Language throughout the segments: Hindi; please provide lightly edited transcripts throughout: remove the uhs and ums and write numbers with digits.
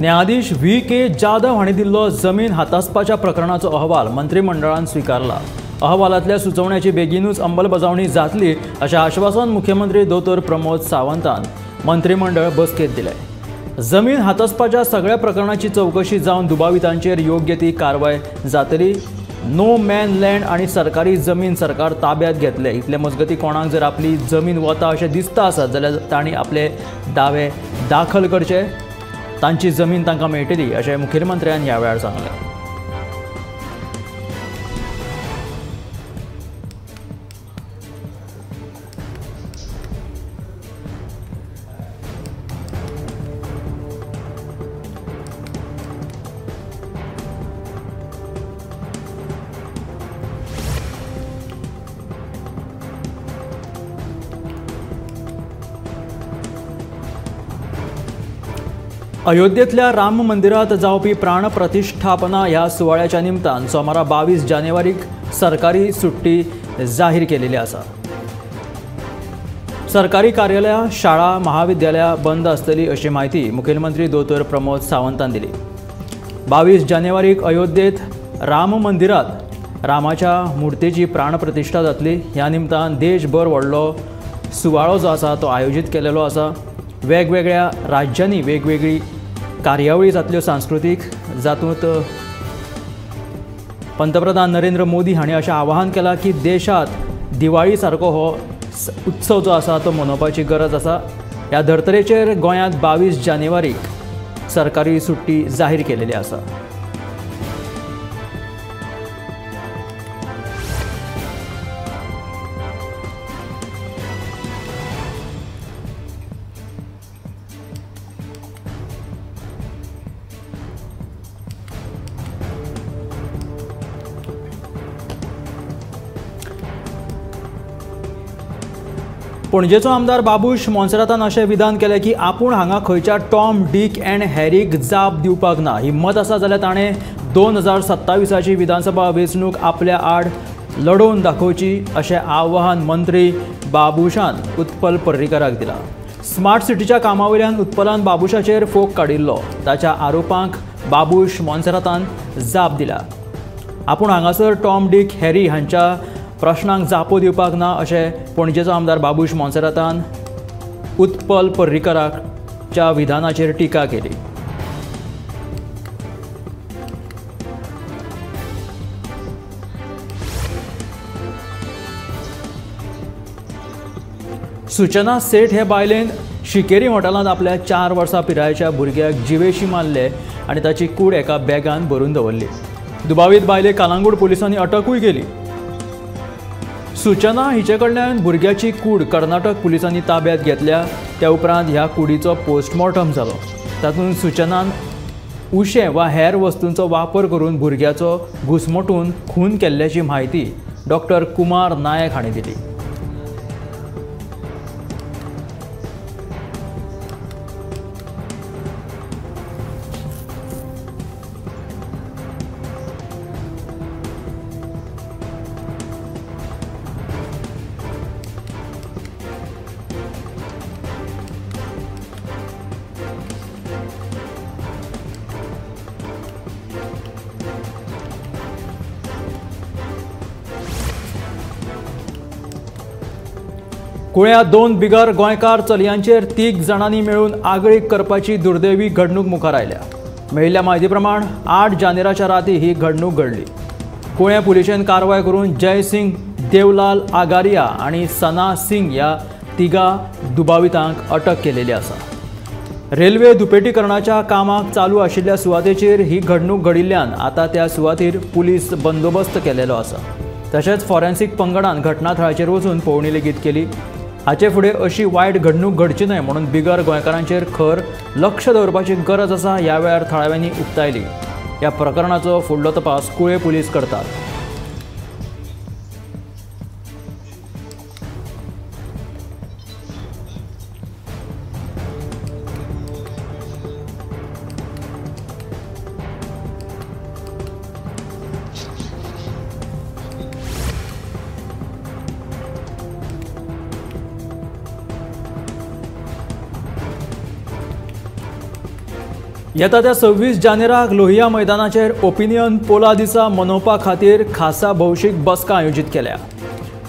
न्यायाधीश व्ही.के. जाधव हांणी दिल्लो जमीन हातासपाच्या प्रकरणाचो अहवाल मंत्रिमंडळान स्वीकारला। अहवालांतल्या सुचोवण्याची बेगीनूच अंमलबजावणी जातली अशें आश्वासन मुख्यमंत्री दोतोर प्रमोद सावंतान मंत्रिमंडळ बसकेत दिलें। जमीन हातासपाच्या सगळ्या प्रकरणांची चवकशी जावन दुबावितांचेर योग्य ती कारवाय जातली। नो मॅन लँड आनी सरकारी जमीन सरकार ताब्यात घेतले। इतले मजगती कोणाक जर आपली जमीन वता अशें दिसता आसत जाल्यार तांणी आपले दावे दाखल करचे, तांची जमीन तांकां मेळटली अशें मुखेलमंत्र्यान ह्या वेळार सांगलें। अयोध्येतल्या राम मंदिरात जावपी प्राण प्रतिष्ठापना ह्या सुवाळ्याच्या निमतान सोमारा 22 जानेवारीक सरकारी सुट्टी जाहीर केलेली आसा। सरकारी कार्यालयां, शाळा, महाविद्यालयां बंद आसतली अशी माहिती मुखेलमंत्री दोतोर प्रमोद सावंतान दिली। 22 जानेवारीक अयोध्येत राम मंदिरात रामाच्या मुर्तेची प्राणप्रतिष्ठा जातली। ह्या निमतान देशभर व्हडलो सुवाळो जो आसा तो आयोजीत केलेलो आसा। वेगवेगळ्या राज्यांनी वेगवेगळी कार्यावळी जातल्यो सांस्कृतीक, जातूंत पंतप्रधान नरेंद्र मोदी हांणी अशें आवाहन केलां की देशात दिवाळी सारको हो उत्सव जो आसा तो मनोवपाची गरज आसा। ह्या धर्तरेचेर गोंयांत 22 जानेवारीक सरकारी सुट्टी जाहीर केलेली आसा। पणजेचो आमदार बाबूश मोन्सेरातान अशें विधान केलें की आपूण हांगा खंयच्या टॉम, डिक अँड हॅरीक जाप दिवपाक ना। हिम्मत आसा जाल्यार ताणें 2027ची विधानसभा वेंचणूक आपल्या आड लडोवन दाखोवची अशें आवाहन मंत्री बाबूशान उत्पल पर्रीकाराक दिलां। स्मार्ट सिटीच्या कामावयल्यान उत्पलान बाबूशाचेर फोग काडिल्लो। ताच्या आरोपांक बाबूश मोन्सेरातान जाप दिला। आपूण हांगासर टॉम, डिक, हॅरी हांच्या प्रश्नांक जापो दिवपाक ना अशें पणजेचो आमदार बाबूश मोन्सेरातान उत्पल पर्रीकाराच्या विधानाचेर टिका केली। सुचना सेठ हे बायलेन शिकेरी हॉटेलांत आपल्या 4 वर्सां पिरायेच्या भुरग्याक जिवेशी मारले आनी ताची कूड एका बॅगान भरून दवरली। दुबावीत बायलेक कालांगूट पुलिसांनी अटकूय केली। सुचना हिचे कडल्यान भुरग्याची कूड कर्नाटक पुलिसांनी ताब्यात घेतल्या। त्या उपरांत ह्या कुडीचो पोस्टमॉर्टम जालो। तातूंत सुचनान उशे वा हेर वस्तूंचो वापर करून भुरग्याचो घुसमटून खून केल्ल्याची म्हायती डॉक्टर कुमार नायक हांणी दिली। कुळ्या 2 बिगर गोंयकार चलयांचेर 3 जाणांनी मेळून आगळीक करपाची दुर्दैवी घडणूक मुखार आयल्या। मेळिल्ल्या म्हायती प्रमाण 8 जानेराच्या राती ही घडणूक घडली। कुळ्या पुलिशेन कारवाय करून जय सिंग, देवलाल आगारिया आनी सना सिंग ह्या 3 दुबावितांक अटक केलेली आसा। रेल्वे दुपेटीकरणाच्या कामाक चालू आशिल्ल्या सुवातेचेर ही घडणूक घडिल्ल्यान आता त्या सुवातेर पुलीस बंदोबस्त केलेलो आसा। तशेंच फॉरेन्सिक पंगडान घटनाथळाचेर वचून पळोवणी लेगीत केली। हाचे फुडें अशी वायट घडणूक घडची न्हय म्हणून बिगर गोंयकारांचेर खर लक्ष दवरपाची गरज आसा ह्या वेळार थळाव्यांनी उक्तायली। ह्या प्रकरणाचो फुडलो तपास कुळे पुलीस करतात। येता त्या 26 जानेराक लोहिया मैदानाचेर ओपिनियन पोला दिसा मनोवपा खातीर खासा भौशीक बसका आयोजीत केल्या।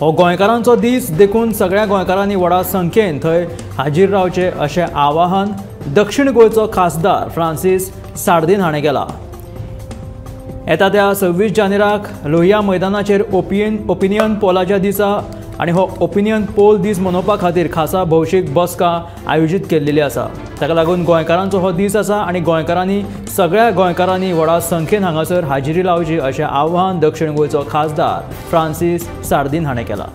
हो गोंयकारांचो दीस देखून सगळ्या गोंयकारांनी व्हडा संख्येन थंय हाजीर रावचे अशें आवाहन दक्षिण गोंयचो खासदार फ्रांसीस सार्दिन हाणें केलां। येता त्या 26 जानेराक लोहिया मैदानाचेर ओपिनियन पोलाच्या दिसा आनी हो ओपिनियन पोल दीस मनोवपा खातीर खासा भौशीक बसका आयोजीत केल्ली आसा। ताका लागून गोंयकारांचो हो दीस आसा आनी गोंयकारांनी सगळ्या गोंयकारांनी व्हडा संख्येन हांगासर हाजिरी लावची अशें आवाहन दक्षिण गोंयचो खासदार फ्रांसीस सार्दिन हाणें केलां।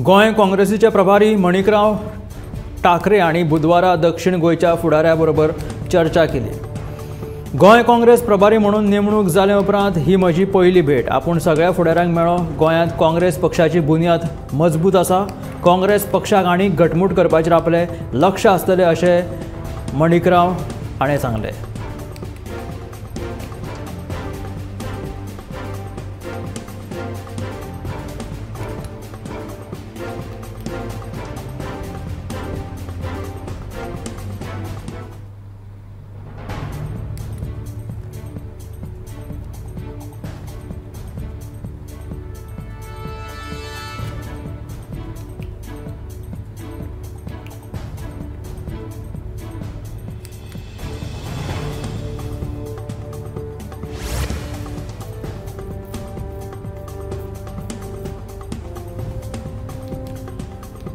गोंय काँग्रेसीचे प्रभारी मणिकराव ठाकरे हांणी बुधवारा दक्षिण गोंयच्या फुडाऱ्या बरोबर चर्चा केली। गोंय काँग्रेस प्रभारी म्हणून नेमणूक जाले उपरांत ही म्हजी पयली भेट। आपूण सगळ्या फुडाऱ्यांक मेळ्ळो। गोंयांत काँग्रेस पक्षाची बुन्याद मजबूत आसा। काँग्रेस पक्षाक आनीक घटमूट करपाचेर आपले लक्ष आसतलें अशें मणिकराव हाणें सांगलें।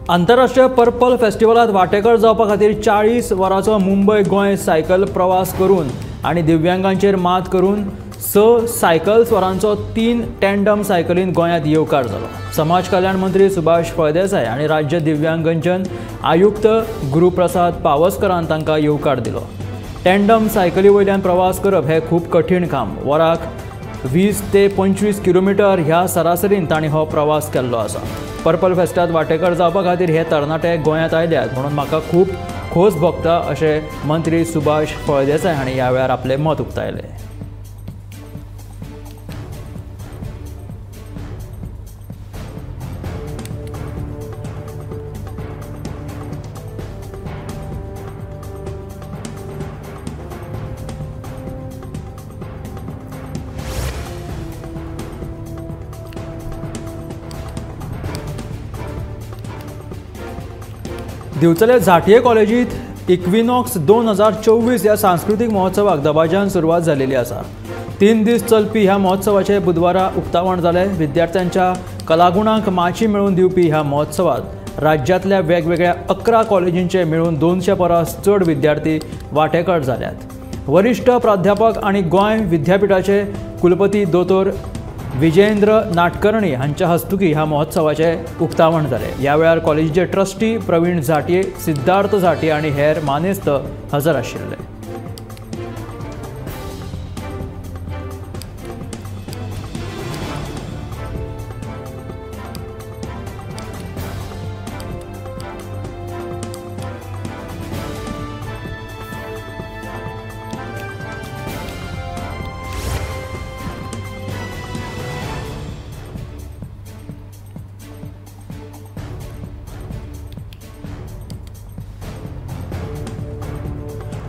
आंतरराष्ट्रीय पर्पल फेस्टिवलात वांटेकार जावपा खातीर 40 वरांचो मुंबय गोंय सायकल प्रवास करून आनी दिव्यांगांचेर मात करून 6 सायकल स्वरांचो 3 टँडम सायकलीन गोंयांत येवकार जालो। समाज कल्याण मंत्री सुभाष फळदेसाय आनी राज्य दिव्यांगजन आयुक्त गुरुप्रसाद पावसकरान तांकां येवकार दिलो। टँडम सायकली वयल्यान प्रवास करप हें खूब कठीण काम। वराक 20 ते 25 किलोमीटर ह्या सरासरीन तांणी हो प्रवास केल्लो आसा। पर्पल फेस्टात वांटेकार जावपा खातीर हे तरणाटे गोंयांत आयल्यात म्हणून म्हाका खूब खोस भोगता अशें मंत्री सुभाष फळदेसाय हांणी ह्या वेळार आपलें मत उक्तायलें। दिवचले झांटये कॉलेजीत इक्विनॉक्स 2024 ह्या सांस्कृतीक महोत्सवाक दबाज्यान सुरवात जाल्ली आसा। 3 दीस चलपी ह्या महोत्सवाचे बुधवारा उक्तावण जालें। विद्यार्थ्यांच्या कलागुणांक माची मेळोवन दिवपी ह्या महोत्सवात राज्यांतल्या वेगवेगळ्या 11 कॉलेजींचे मेळून 200 परस चड विद्यार्थी वांटेकार जाल्यात। वरिश्ठ प्राध्यापक आनी गोंय विद्यापीठाचे कुलपती दोतोर विजेंद्र नाटकर्णी हांच्या हस्तुकी ह्या महोत्सवाचे उक्तावण जालें। ह्या वेळार कॉलेजीचे ट्रस्टी प्रवीण झांटये, सिद्धार्थ झांटये आनी हेर मानेस्त हजर आशिल्ले।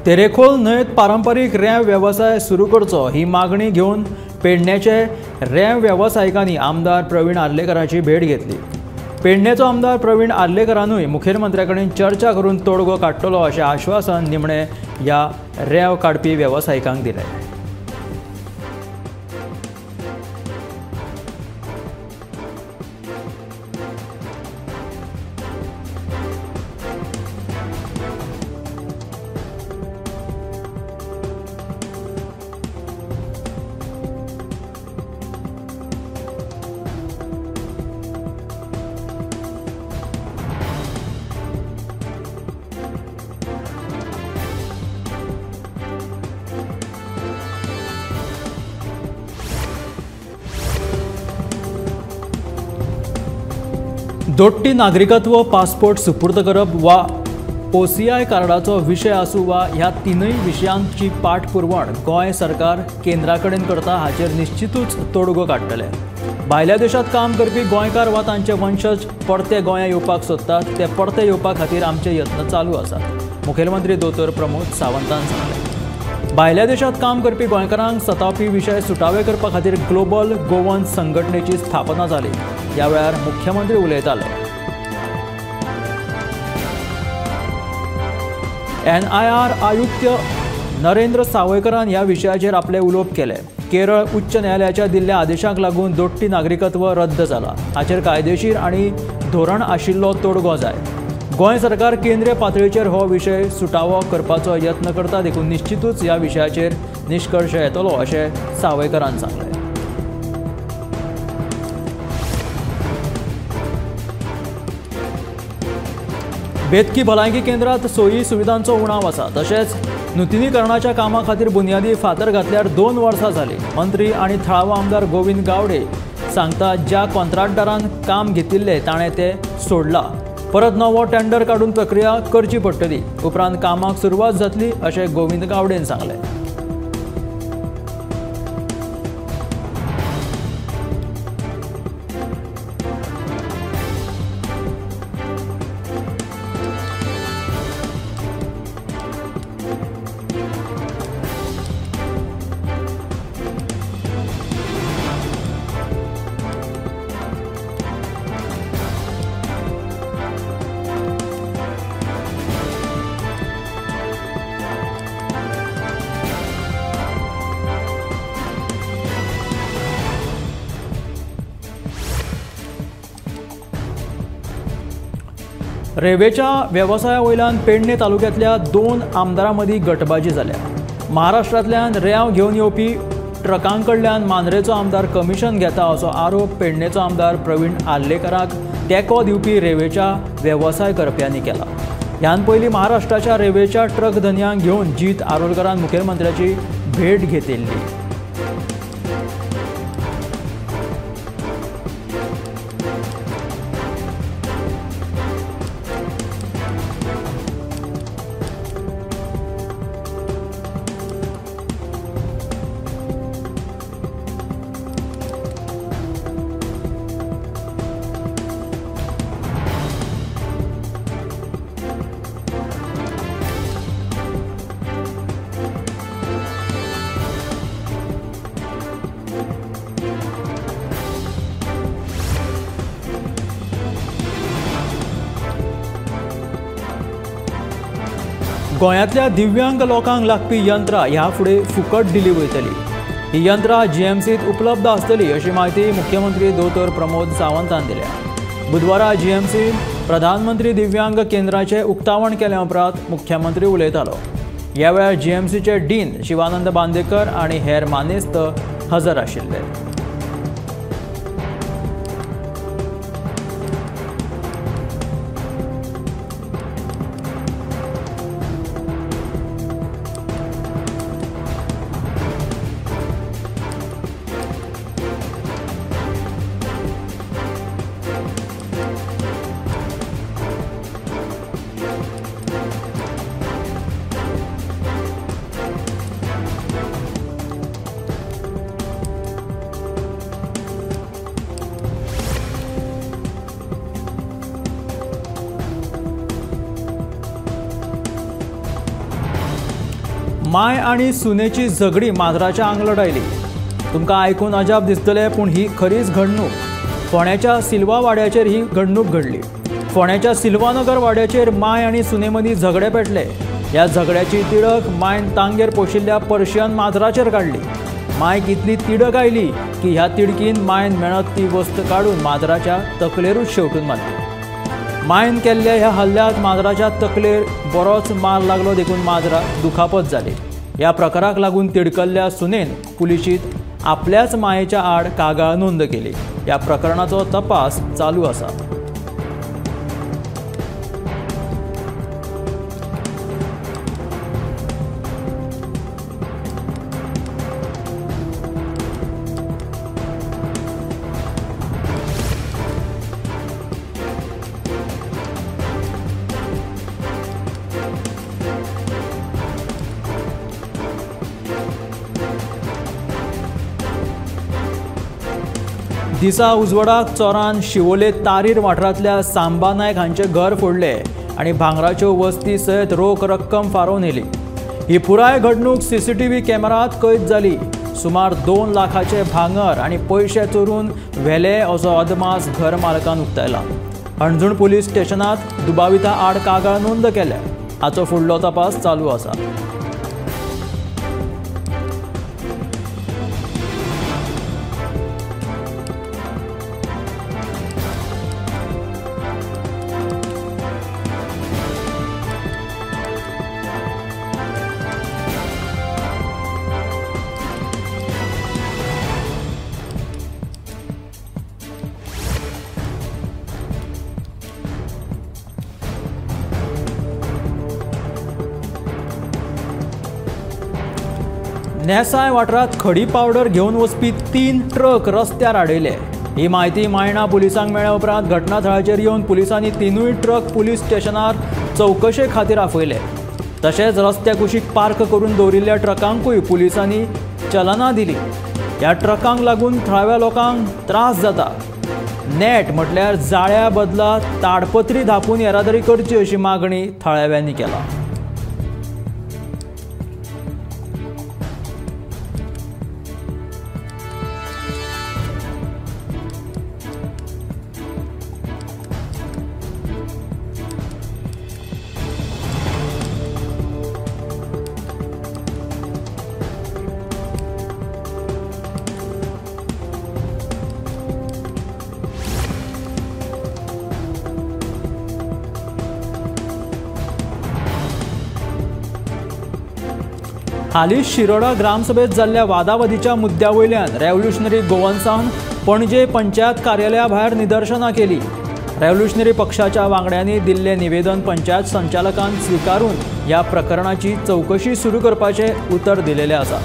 तेरेखोल न्हंयत पारंपारीक रेंव वेवसाय सुरू करचो ही मागणी घेवन पेडण्याचे रेंव वेवसायिकांनी आमदार प्रवीण आर्लेकराची भेट घेतली। पेडणेचो आमदार प्रवीण आर्लेकरानूय मुखेलमंत्र्या कडेन चर्चा करून तोडगो काडटलो अशें आश्वासन निमणे ह्या रेंव काडपी वेवसायिकांक दिलें। दोट्टी नागरिकत्व पासपोर्ट सुपूर्द करप वा OCI कार्डाचो विशय आसूं वा ह्या तीनय विशयांची पाठपुरवण गोंय सरकार केंद्रा कडेन करता हाचेर निश्चितूच तोडगो काडटले. भायल्या देशांत काम करपी गोंयकार वा तांचे वंशज परते गोंया येवपाक सोदतात ते परते येवपा खातीर आमचे यत्न चालू आसात, मुखेलमंत्री दोतोर प्रमोद सावंतान सांगले. भायल्या देशांत काम करपी गोंयकारांक सतावपी विशय सुटावे करपा खातीर ग्लोबल गोवन्स संघटनेची स्थापना जाली. ह्या वेळार मुख्यमंत्री उलयताले. NIR आयुक्त नरेंद्र सावयकरान ह्या विशयाचेर आपले उलोवप केले. केरळ उच्च न्यायालयाच्या दिल्ल्या आदेशाक लागून दोट्टी नागरिकत्व रद्द जाला. हाचेर कायदेशीर आनी धोरण आशिल्लो तोडगो जाय. गोंय सरकार केंद्रीय पातळीचेर हो विशय सुटावो करपाचो यत्न करता देखून निश्चितूच ह्या विशयाचेर निश्कर्श येतलो अशें सावयकरान सांगलें. बेतकी भलायकी केंद्रांत सोयी सुविधांचो उणाव आसा. तशेंच नूतनीकरणाच्या कामा खातीर बुनयादी फातर घातल्यार 2 वर्सां जाली. मंत्री आनी थळावो आमदार गोविंद गावडे सांगता ज्या कॉन्ट्रॅक्टरान काम घेतिल्ले ताणें तें सोडलां. परत नवो टेंडर काडून प्रक्रिया करची पडटली. उपरांत कामाक सुरवात जातली अशें गोविंद गावडेन सांगलें. रेल्वेच्या वेवसाया वयल्यान पेडणे तालुक्यांतल्या 2 आमदारां मदीं गटबाजी जाल्या. महाराष्ट्रांतल्यान रेंव घेवन येवपी ट्रकां कडल्यान मांद्रेचो आमदार कमिशन घेता असो आरोप पेडणेचो आमदार प्रवीण आर्लेकराक तेंको दिवपी रेल्वेच्या वेवसाय करप्यांनी केला. ह्यान पयलीं महाराष्ट्राच्या रेल्वेच्या ट्रक धन्यांक घेवन जीत आरोलकरान मुखेलमंत्र्याची भेट घेतिल्ली. गोंयांतल्या दिव्यांग लोकांक लागपी यंत्रां ह्या फुडें फुकट दिली वयतली. ही यंत्रां GMCत उपलब्ध आसतली अशी माहिती मुख्यमंत्री दोतोर प्रमोद सावंतान दिल्या. बुधवारा GMCत प्रधानमंत्री दिव्यांग केंद्राचें उक्तावण केल्या उपरांत मुख्यमंत्री उलयतालो. ह्या वेळार GMCचे डीन शिवानंद बांदेकर आनी हेर मानेस्त हजर आशिल्ले. माय आनी सुनेची झगडी माजराच्या आंगलट आयली. तुमकां आयकून अजाप दिसतलें पूण ही खरीच घडणूक. फोंड्याच्या सिल्वा वाड्याचेर ही घडणूक घडली. फोंड्याच्या सिल्वानगर वाड्याचेर माय आनी सुने मदीं झगडे पेटले. ह्या झगड्याची तिडक मायन तांगेर पोशिल्ल्या पर्शियन माजराचेर काडली. मायक इतली तिडक आयली की ह्या तिडकीन मायन मेळत ती वस्त काडून माजराच्या तकलेरूच शेवटून मारली. मायन केल्ल्या ह्या हल्ल्यात माजराच्या तकलेर बरोच मार लागलो देखून माजराक दुखापत जाली. ह्या प्रकाराक लागून तिडकल्ल्या सुनेन पुलिशींत आपल्याच मायेच्या आड कागाळ नोंद केली. ह्या प्रकरणाचो तपास चालू आसा. दिसा उजवडाक चोरान शिवोले तारीर वाठारांतल्या सांबा नायक हांचें घर फोडले आनी भांगराच्यो वस्ती सयत रोख रक्कम फारोवन व्हेली. ही पुराय घडणूक सीसीटीव्ही कॅमेरात कैद जाली. सुमार 2 लाखाचे भांगर आनी पयशे चोरून व्हेले असो अदमास घर मालकान उक्तायला. हणजूण पुलीस स्टेशनात दुबाविता आड कागाळ नोंद केल्या. हाचो फुडलो तपास चालू आसा. नेसाय वाठारात खडी पावडर घेवन वचपी 3 ट्रक रस्त्यार आडयले. ही म्हायती मायणा पुलिसांक मेळ्ळ्या उपरांत घटनास्थळाचेर येवन पुलिसांनी 3 ट्रक पुलीस स्टेशनार चवकशे खातीर आपयले. तशेंच रस्त्या कुशीक पार्क करून दवरिल्ल्या ट्रकांकूय पुलिसांनी चलनां दिली. ह्या ट्रकांक लागून थळाव्या लोकांक त्रास जाता. नेट म्हटल्यार जाळ्या बदला ताडपत्री धापून येरादारी करची अशी मागणी थळाव्यांनी केला. हालींच शिरोडा ग्रामसभेत जाल्ल्या वादावादीच्या मुद्द्यावयल्यान रेव्होल्युशनरी गोवन्सान पणजे पंचायत कार्यालया भायर निदर्शनां केली. रेव्होल्युशनरी पक्षाच्या वांगड्यांनी दिल्ले निवेदन पंचायत संचालकान स्विकारून ह्या प्रकरणाची चवकशी सुरू करपाचें उतर दिलेलें आसा.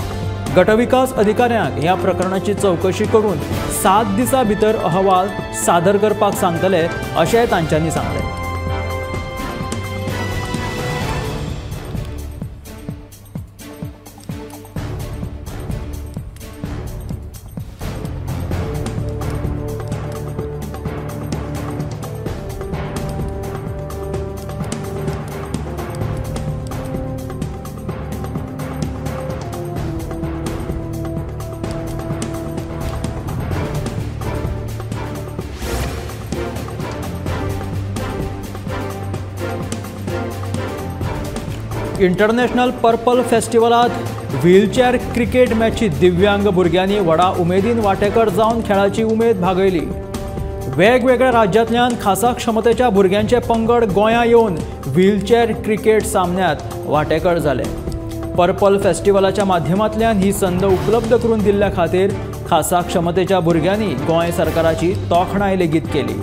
गटविकास अधिकाऱ्यांक ह्या प्रकरणाची चवकशी करून 7 दिसां भितर अहवाल सादर करपाक सांगतले अशेंय तांच्यांनी सांगलें. इंटरनॅशनल पर्पल फेस्टिवलात व्हीलचेअर क्रिकेट मॅचीत दिव्यांग भुरग्यांनी व्हडा उमेदीन वांटेकार जावन खेळाची उमेद भागयली. वेगवेगळ्या राज्यांतल्यान खासा क्षमतेच्या भुरग्यांचे पंगड गोंया येवन व्हीलचेअर क्रिकेट सामन्यात वांटेकार जाले. पर्पल फेस्टिवलाच्या माध्यमांतल्यान ही संद उपलब्ध करून दिल्ल्या खातीर खासा क्षमतेच्या भुरग्यांनी गोंय सरकाराची तोखणाय लेगीत केली.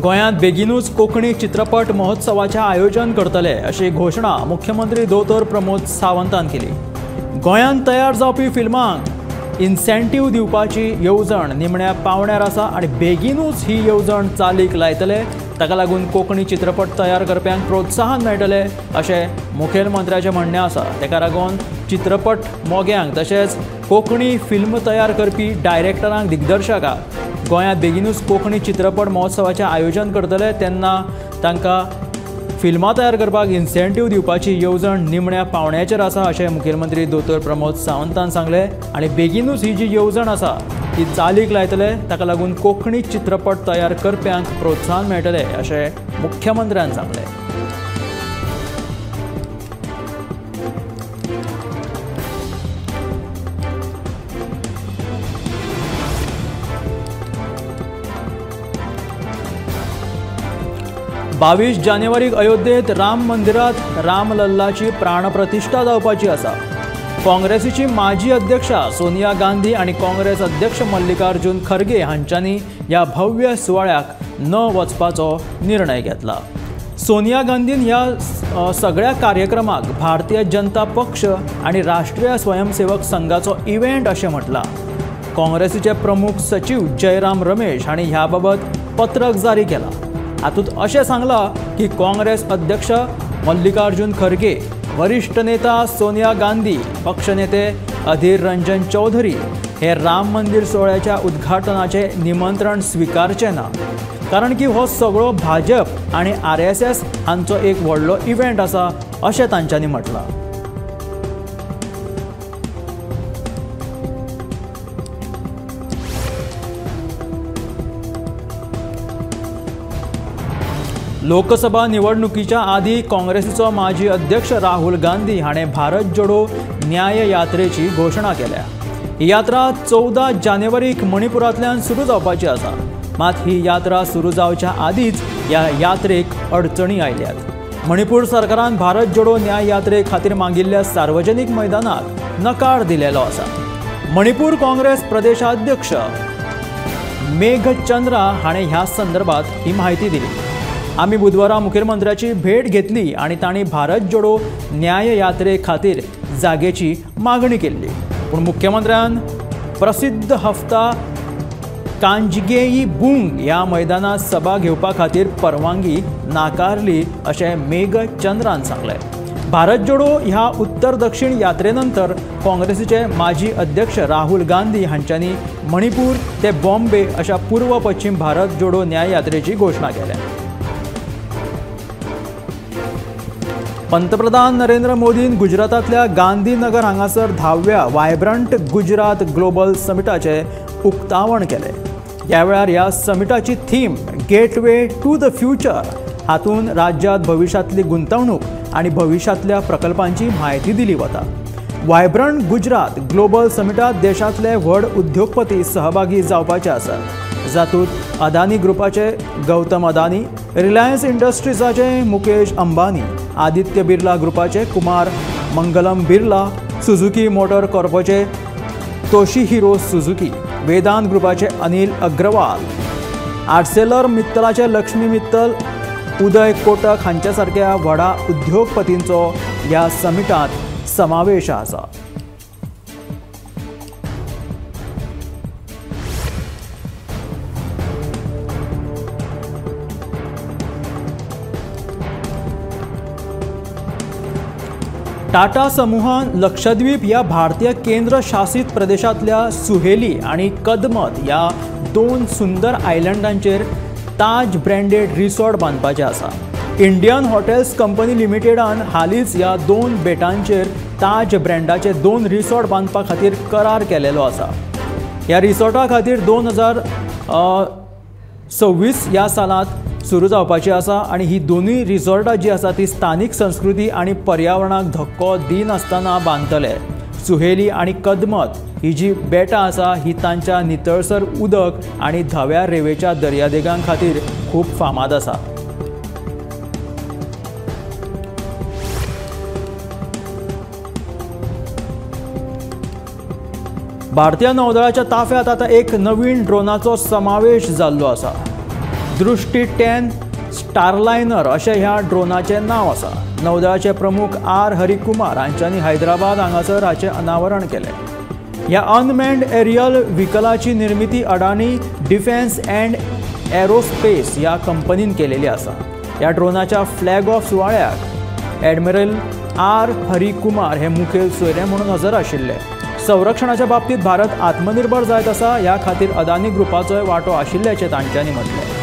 गोंयांत बेगीनूच कोंकणी चित्रपट महोत्सवाचें आयोजन करतले अशी घोशणा मुख्यमंत्री दोतोर प्रमोद सावंतान केली. गोंयांत तयार जावपी फिल्मांक इन्सेंटीव दिवपाची येवजण निमण्या पावण्यार आसा आनी बेगीनूच ही येवजण चालीक लायतले. ताका लागून कोंकणी चित्रपट तयार करप्यांक प्रोत्साहन मेळटलें अशें मुखेलमंत्र्याचें म्हणणें आसा. तेका लागून चित्रपट मोग्यांक तशेंच कोंकणी फिल्म तयार करपी डायरेक्टरांक दिग्दर्शकांक गोंयांत बेगीनूच कोंकणी चित्रपट महोत्सवाचें आयोजन करतले तेन्ना तांकां फिल्मां तयार करपाक इन्सेंटीव दिवपाची येवजण निमण्या पावण्याचेर आसा अशें मुखेलमंत्री दोतोर प्रमोद सावंतान सांगलें. आनी बेगीनूच ही जी येवजण आसा ती चालीक लायतले. ताका लागून कोंकणी चित्रपट तयार करप्यांक प्रोत्साहन मेळटलें अशें मुख्यमंत्र्यान सांगलें. बावीस जानेवारीक अयोध्येत राम मंदिरात रामलल्लाची प्राणप्रतिष्ठा जावपाची आसा. काँग्रेसीची माजी अध्यक्षा सोनिया गांधी आणि काँग्रेस अध्यक्ष मल्लिकार्जुन खरगे हांच्यांनी ह्या भव्य सुवाळ्याक न वचपाचो निर्णय घेतला। सोनिया गांधीन ह्या सगळ्या कार्यक्रमाक भारतीय जनता पक्ष आणि राष्ट्रीय स्वयंसेवक संघाचो इव्हेंट अशें म्हटलां। काँग्रेसीचे प्रमुख सचिव जयराम रमेश हांणी ह्या बाबत पत्रक जारी केलां। हातूंत अशें सांगलां की काँग्रेस अध्यक्ष मल्लिकार्जुन खरगे, वरिष्ठ नेता सोनिया गांधी, पक्षनेते अधीर रंजन चौधरी हे राम मंदिर सोहळ्याच्या उद्घाटनाचे निमंत्रण स्वीकारचे ना, कारण की हो सगळो भाजप आणि RSS हांचो एक व्हडलो इव्हेंट आसा अशें तांच्यांनी म्हटलां। लोकसभा निवडणुकीच्या आधी काँग्रेसीचो माजी अध्यक्ष राहुल गांधी हाणें भारत जोडो न्याय यात्रेची घोषणा केल्या। ही यात्रा 14 जानेवारीक मणिपुरांतल्यान सुरू जावपाची आसा, मात ही यात्रा सुरू जावच्या आदींच ह्या यात्रेक अडचणी आयल्यात। मणिपूर सरकारान भारत जोडो न्याय यात्रे खातीर मागिल्ल्या सार्वजनीक मैदानाक नकार दिलेलो आसा। मणिपूर काँग्रेस प्रदेशाध्यक्ष मेघचंद्रा हाणें ह्या संदर्भात ही माहिती दिली। आमी बुधवारा मुखेलमंत्र्याची भेट घेतली आणि तांणी भारत जोडो न्याय यात्रे खातीर जागेची मागणी केल्ली, पूण मुख्यमंत्र्यान प्रसिद्ध हफ्ता कांजगेई बुंग ह्या मैदानात सभा घेवपा खातीर परवानगी नाकारली अशें मेघचंद्रान सांगलें। भारत जोडो ह्या उत्तर दक्षिण यात्रेनंतर काँग्रेसीचे माजी अध्यक्ष राहुल गांधी हांच्यांनी मणिपूर ते बॉम्बे अशा पूर्व पश्चिम भारत जोडो न्याय यात्रेची घोषणा केल्या। पंतप्रधान नरेंद्र मोदीन गुजरातातल्या गांधीनगर हांगासर 10व्या वायब्रंट गुजरात ग्लोबल समिटाचे उक्तावण केले। ह्या वेळार ह्या समिटाची theme gateway to the future हातून राज्यात भविष्यातली गुंतवणूक आणि भविष्यातल्या प्रकल्पांची माहिती दिली वता। वायब्रंट गुजरात ग्लोबल समिटात देशातले व्हड उद्योगपती सहभागी जावपाचे आसात, जातूंत Adani ग्रुपाचे Gautam Adani, Reliance इंडस्ट्रीजाचे Mukesh Ambani, Aditya Birla ग्रुपाचे Kumar Mangalam Birla, Suzuki motor कॉर्पोचे Toshihiro Suzuki, वेदांत ग्रुपाचे अनिल अग्रवाल, आर्सेलर मित्तलाचे लक्ष्मी मित्तल, उदय कोटक हांच्या सारक्या व्हडा उद्योगपतींचो ह्या समिटात समावेश आसा। टाटा समूहान लक्षद्वीप ह्या भारतीय केंद्र शासित प्रदेशातल्या सुहेली आणि कदमत ह्या 2 सुंदर आयलंडांचेर ताज ब्रँडेड रिसॉर्ट बांदपाचे आसा। इंडियन हॉटेल्स कंपनी लिमिटेडान हालींच ह्या 2 बेटांचेर ताज ब्रँडाचे 2 रिसॉर्ट बांदपा खातीर करार केलेलो आसा। ह्या रिसॉर्टा खातीर 2026 ह्या सालांत सुरू जावपाची आसा आणि ही दोनूय रिसॉर्टां जी आसा ती स्थानिक संस्कृती आणि पर्यावरणाक धक्को दिनासतना बांदतले। सुहेली आणि कदमत ही जी बेटां आसा ही तांच्या नितळसर उदक आणि धव्या रेवेच्या दर्यादेगां खातीर खूब फामाद आसा। भारतीय नौदळाच्या ताफ्यात आता एक नवीन ड्रोनाचो समावेश जाल्लो आसा। दृष्टी 10 स्टारलायनर अशें ह्या ड्रोनाचें नांव आसा। नौदळाचे प्रमुख आर हरिकुमार हांच्यांनी हैदराबाद हांगासर हाचें अनावरण केलें। ह्या अनमॅन्ड एरियल व्हिकलाची निर्मिती अडानी डिफेन्स अँड एरोस्पेस ह्या कंपनीन केलेली आसा। ह्या ड्रोनाच्या फ्लॅग ऑफ सुवाळ्याक एडमिरल आर हरिकुमार हे मुखेल सोयरे म्हणून हजर आशिल्ले। संरक्षणाच्या बाबतीत भारत आत्मनिर्भर जायत आसा ह्या खातीर अदानी ग्रुपाचोय वांटो आशिल्ल्याचें तांच्यांनी म्हटलें।